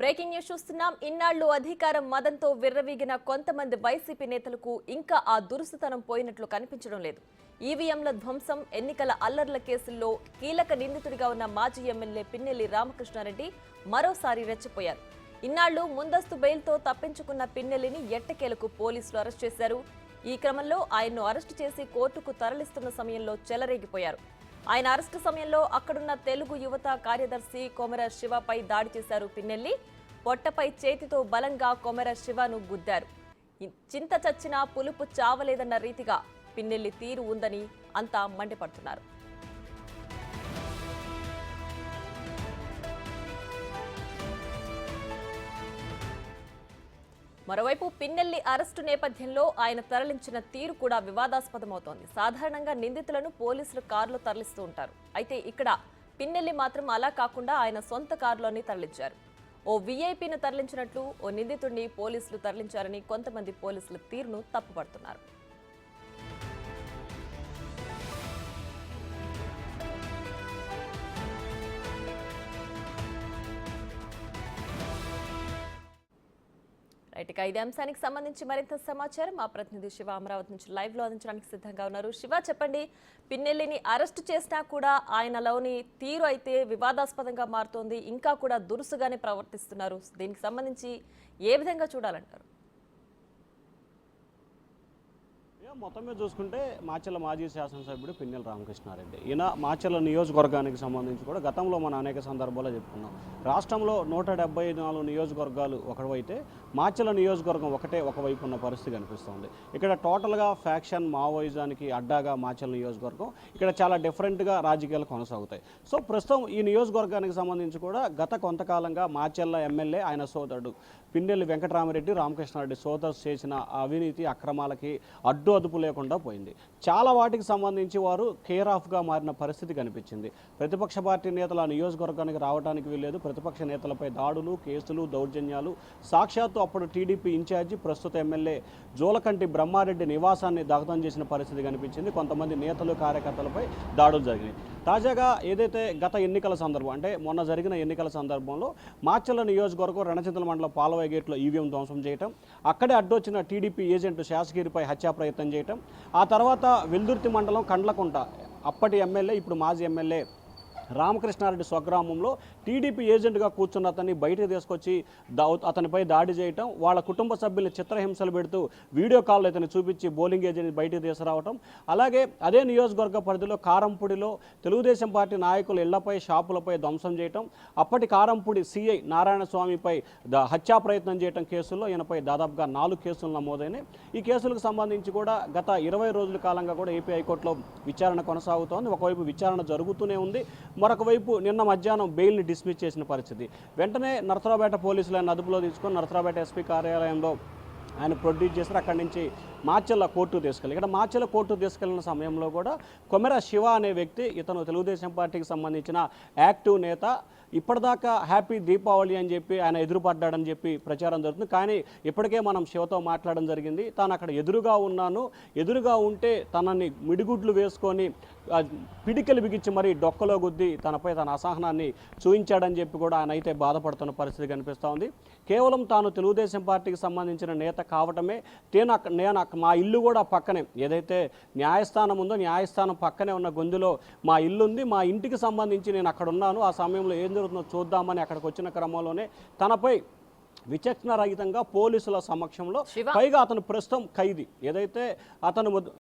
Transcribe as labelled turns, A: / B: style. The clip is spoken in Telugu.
A: బ్రేకింగ్ న్యూస్ చూస్తున్నాం. ఇన్నాళ్లు అధికారం మదంతో విర్రవీగిన కొంతమంది వైసీపీ నేతలకు ఇంకా ఆ దురుసుతనం పోయినట్లు కనిపించడం లేదు. ఈవీఎంల ధ్వంసం, ఎన్నికల అల్లర్ల కేసుల్లో కీలక నిందితుడిగా ఉన్న మాజీ ఎమ్మెల్యే పిన్నెల్లి రామకృష్ణారెడ్డి మరోసారి రెచ్చిపోయారు. ఇన్నాళ్లు ముందస్తు బెయిల్తో తప్పించుకున్న పిన్నెల్లిని ఎట్టకేలకు పోలీసులు అరెస్ట్ చేశారు. ఈ క్రమంలో ఆయన్ను అరెస్టు చేసి కోర్టుకు తరలిస్తున్న సమయంలో చెలరేగిపోయారు. ఆయన అరెస్టు సమయంలో అక్కడున్న తెలుగు యువత కార్యదర్శి కొమెర శివపై దాడి చేశారు పిన్నెల్లి. పొట్టపై చేతితో బలంగా కొమెర శివను గుద్దారు. చింత చచ్చినా పులుపు చావలేదన్న రీతిగా పిన్నెల్లి తీరు ఉందని అంతా మండిపడుతున్నారు. మరోవైపు పిన్నెల్లి అరెస్టు నేపథ్యంలో ఆయన తరలించిన తీరు కూడా వివాదాస్పదమవుతోంది. సాధారణంగా నిందితులను పోలీసులు కారులో తరలిస్తూ ఉంటారు. అయితే ఇక్కడ పిన్నెల్లి మాత్రం అలా కాకుండా ఆయన సొంత కారులోనే తరలించారు. ఓ వీఐపీని తరలించినట్లు ఓ నిందితుడిని పోలీసులు తరలించారని కొంతమంది పోలీసుల తీరును తప్పుపడుతున్నారు. ఇక ఇదే అంశానికి సంబంధించి మరింత సమాచారం మా ప్రతినిధి శివ అమరావతి నుంచి లైవ్ లో అందించడానికి సిద్ధంగా ఉన్నారు. శివ, చెప్పండి, పిన్నెల్లిని అరెస్ట్ చేసినా కూడా ఆయనలోని తీరు అయితే వివాదాస్పదంగా మారుతోంది, ఇంకా కూడా దురుసుగానే ప్రవర్తిస్తున్నారు. దీనికి సంబంధించి ఏ విధంగా చూడాలంటారు?
B: మొత్తం మీద చూసుకుంటే మాచర్ల మాజీ శాసనసభ్యుడు పిన్నెల్లి రామకృష్ణారెడ్డి, ఈయన మాచర్ల నియోజకవర్గానికి సంబంధించి కూడా గతంలో మనం అనేక సందర్భాల్లో చెప్పుకున్నాం. రాష్ట్రంలో 174 నియోజకవర్గాలు ఒకవైతే మాచర్ల నియోజకవర్గం ఒకవైపు ఉన్న పరిస్థితి కనిపిస్తుంది. ఇక్కడ టోటల్గా ఫ్యాక్షన్ మావోయిజానికి అడ్డాగా మాచర్ల నియోజకవర్గం, ఇక్కడ చాలా డిఫరెంట్గా రాజకీయాలు కొనసాగుతాయి. సో ప్రస్తుతం ఈ నియోజకవర్గానికి సంబంధించి కూడా గత కొంతకాలంగా మాచర్ల ఎమ్మెల్యే ఆయన సోదరుడు పిన్నెల్లి వెంకటరామిరెడ్డి రామకృష్ణారెడ్డి సోదరు చేసిన అవినీతి అక్రమాలకి అడ్డు లేకుండా పోయింది. చాలా వాటికి సంబంధించి వారు కేర్ ఆఫ్గా మారిన పరిస్థితి కనిపించింది. ప్రతిపక్ష పార్టీ నేతలు ఆ నియోజకవర్గానికి రావడానికి వీల్లేదు. ప్రతిపక్ష నేతలపై దాడులు, కేసులు, దౌర్జన్యాలు. సాక్షాత్తు అప్పుడు టీడీపీ ఇన్ఛార్జి ప్రస్తుత ఎమ్మెల్యే జోలకంటి బ్రహ్మారెడ్డి నివాసాన్ని దగ్ధం చేసిన పరిస్థితి కనిపించింది. కొంతమంది నేతలు, కార్యకర్తలపై దాడులు జరిగినాయి. తాజాగా ఏదైతే గత ఎన్నికల సందర్భం అంటే మొన్న జరిగిన ఎన్నికల సందర్భంలో మాచర్ల నియోజకవర్గం రణచింతల మండలం పాలవాయి గేట్లో ఈవీఎం ధ్వంసం చేయటం, అక్కడే అడ్డొచ్చిన టీడీపీ ఏజెంట్ శాసగిరిపై హత్యా ప్రయత్నం చేయటం, ఆ తర్వాత వెల్దుర్తి మండలం కండ్లకుంట అప్పటి ఎమ్మెల్యే ఇప్పుడు మాజీ ఎమ్మెల్యే రామకృష్ణారెడ్డి స్వగ్రామంలో టీడీపీ ఏజెంట్గా కూర్చున్న అతన్ని బయటకు తీసుకొచ్చి అతనిపై దాడి చేయటం, వాళ్ళ కుటుంబ సభ్యుల్ని చిత్రహింసలు పెడుతూ వీడియో కాల్లో అతన్ని చూపించి బౌలింగ్ ఏజెంట్ బయటకు తీసుకురావటం, అలాగే అదే నియోజకవర్గ పరిధిలో కారంపూడిలో తెలుగుదేశం పార్టీ నాయకుల ఇళ్లపై, షాపులపై ధ్వంసం చేయటం, అప్పటి కారంపూడి సిఐ నారాయణ స్వామిపై హత్యా ప్రయత్నం చేయటం కేసుల్లో ఈయనపై దాదాపుగా 4 కేసులు నమోదైనాయి. ఈ కేసులకు సంబంధించి కూడా గత 20 రోజుల కాలంగా కూడా ఏపీ హైకోర్టులో విచారణ కొనసాగుతోంది. ఒకవైపు విచారణ జరుగుతూనే ఉంది, మరొక వైపు నిన్న మధ్యాహ్నం బెయిల్ని డిస్మిస్ చేసిన పరిస్థితి. వెంటనే నరసరావుపేట పోలీసులు ఆయన అదుపులో తీసుకొని నరసరావుపేట ఎస్పీ కార్యాలయంలో ఆయన ప్రొడ్యూస్ చేశారు. అక్కడి నుంచి మాచర్ల కోర్టుకు తీసుకెళ్ళి, ఇక్కడ మాచర్ల కోర్టుకు తీసుకెళ్లిన సమయంలో కూడా కొమెర శివ అనే వ్యక్తి, ఇతను తెలుగుదేశం పార్టీకి సంబంధించిన యాక్టివ్ నేత, ఇప్పటిదాకా హ్యాపీ దీపావళి అని చెప్పి ఆయన ఎదురుపడ్డాడని చెప్పి ప్రచారం జరుగుతుంది. కానీ ఇప్పటికే మనం శివతో మాట్లాడడం జరిగింది. తాను అక్కడ ఎదురుగా ఉన్నాను, ఎదురుగా ఉంటే తనని మిడిగుడ్లు వేసుకొని పిడికెలు బిగించి మరీ డొక్కలో గుద్ది తనపై తన అసహనాన్ని చూపించాడని చెప్పి కూడా ఆయన అయితే బాధపడుతున్న పరిస్థితి కనిపిస్తూ ఉంది. కేవలం తాను తెలుగుదేశం పార్టీకి సంబంధించిన నేత కావటమే, నేను మా ఇల్లు కూడా పక్కనే, ఏదైతే న్యాయస్థానం ఉందో న్యాయస్థానం పక్కనే ఉన్న గొంతులో మా ఇల్లు ఉంది, మా ఇంటికి సంబంధించి నేను అక్కడ ఉన్నాను, ఆ సమయంలో ఏం జరుగుతుందో చూద్దామని అక్కడికి వచ్చిన క్రమంలోనే తనపై విచక్షణ రహితంగా పోలీసుల సమక్షంలో, పైగా అతను ప్రస్తుతం ఖైదీ, ఏదైతే అతను